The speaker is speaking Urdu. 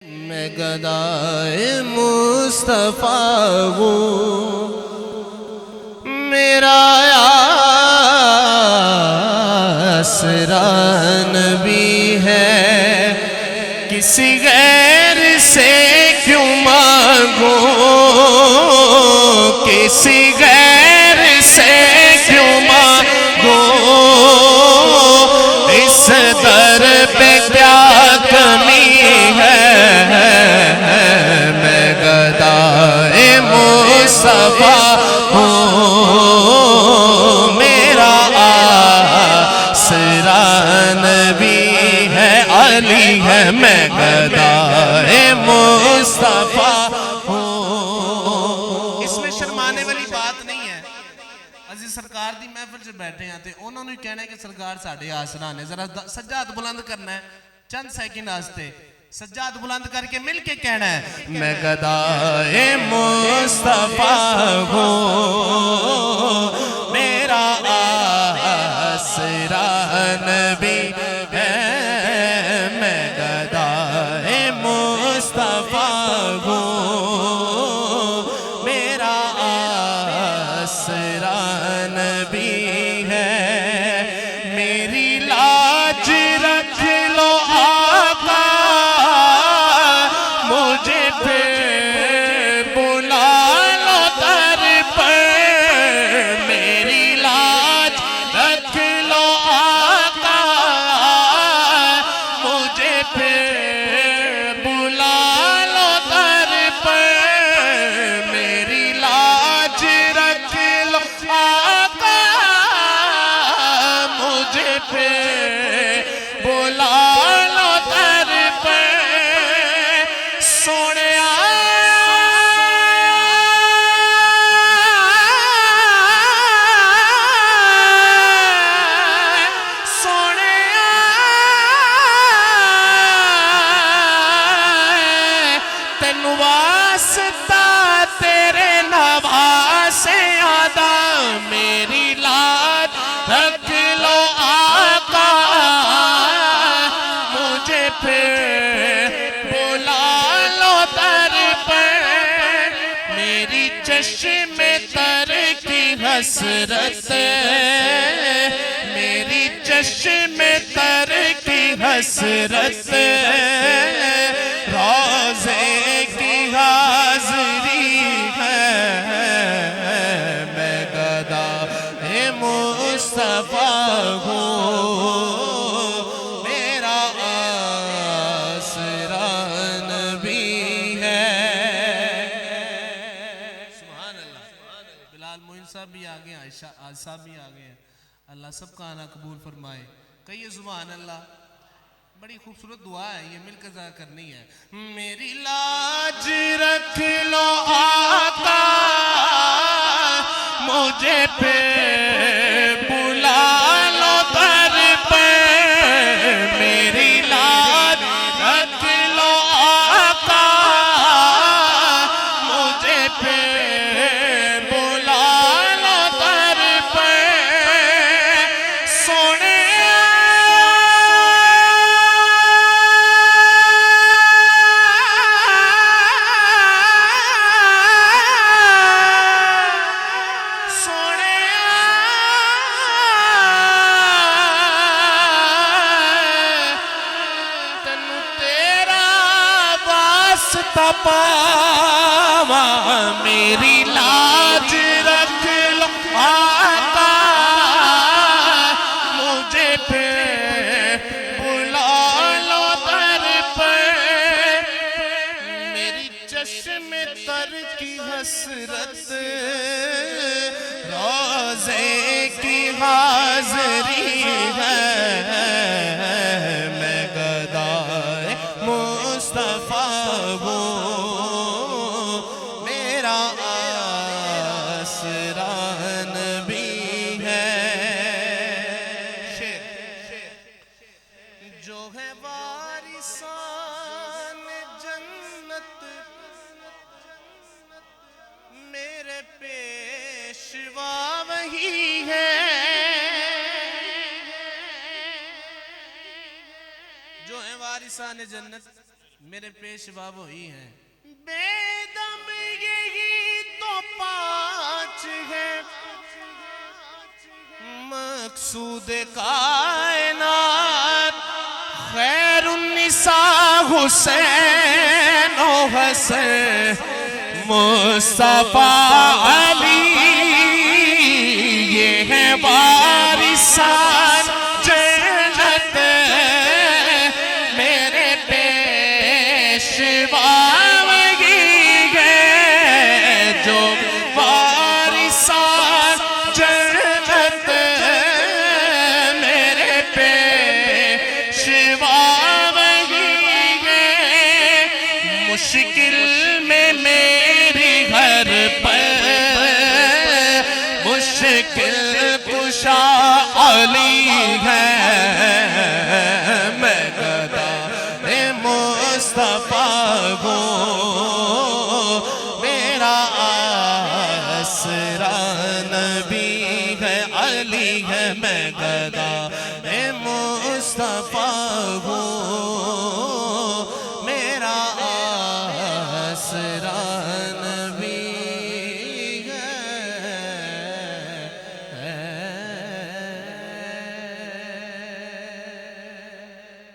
میں گدائے مصطفیٰ ہوں، میرا آسرا نبی ہے، کسی غیر سے کیوں مانگوں، کسی غیر سے کیوں مانگوں، اس در پہ کیا کمی ہے، میں گدائے مصطفیٰ ہوں، میرا آسرا نبی ہے، علی ہے، میں گدائے مصطفیٰ ہوں۔ اس میں شرمانے والی بات نہیں ہے، عزیز سرکار دی محفل سے بیٹھے ہیں تے انہوں نے کہنا ہے کہ سرکار ساڑھے آسرا نے، ذرا سجاد بلند کرنا ہے چند سیکنڈ آستے، سجاد بلند کر کے مل کے کہنا ہے، میں گدائے مصطفیٰ ہوں، میرا آسرا نبی ہے، میں گدائے مصطفیٰ ہوں، میرا آسرا نبی ہے، میری لاج رکھ لو آقا، مجھے پھر بلا لو در پر، میری لاج رکھ لو آقا، مجھے پھر بلا لو در پر، میری لاج رکھ لو آقا، مجھے پھر بلا لو در پر، سونیا سونیا تینوں واسطہ تیرے نواسے آدا، میری لاج رکھ لو آقا، مجھے پھر بلا لو در پر، میری چشم تر کی حسرت، میری چشم تر کی حسرت، روضے کی حاضری ہے، میں گدائے مصطفیٰ ہوں، میرا آسرا نبی ہے۔ سبحان اللہ، بلال معین صاحب بھی آگئے ہیں، عائشہ آج صاحب بھی آگئے ہیں، اللہ سب کا آنا قبول فرمائے، کہیے سبحان اللہ۔ بڑی خوبصورت دعا ہے، یہ مل کر ذرا کرنی ہے، میری لاج رکھ لو آقا، مجھے پھر بلا لو در پر، میری لاج رکھ لو آقا، مجھے پھر بلا لو در پر، سونے پاواں، میری لاج رکھ لو آقا، مجھے پھر بلا لو در پر، میری چشم تر کی حسرت، روضے کی حاضری ہے، میں گدائے مصطفیٰ ہوں، میرا آسرا نبی ہے۔ جو ہے وارثان جنت، میرے پیشوا وہی ہے، جو ہے وارثان جنت، میرے پیشوا وہی ہیں. بے دم یہی تو پانچ ہے مقصود کائنات خیر النساء حسین و حسن مصطفیٰ علی یہ ہے وارثان جنت میرے پیشوا وہی ہے جو وارثان جنت میرے پیشوا وہی ہے. مشکل میں میری گھر پر مشکل کشا علی ہے میں گدا مصطفیٰ ہوں میرا آسرا نبی ہے علی ہے میں گدا مصطفیٰ ہوں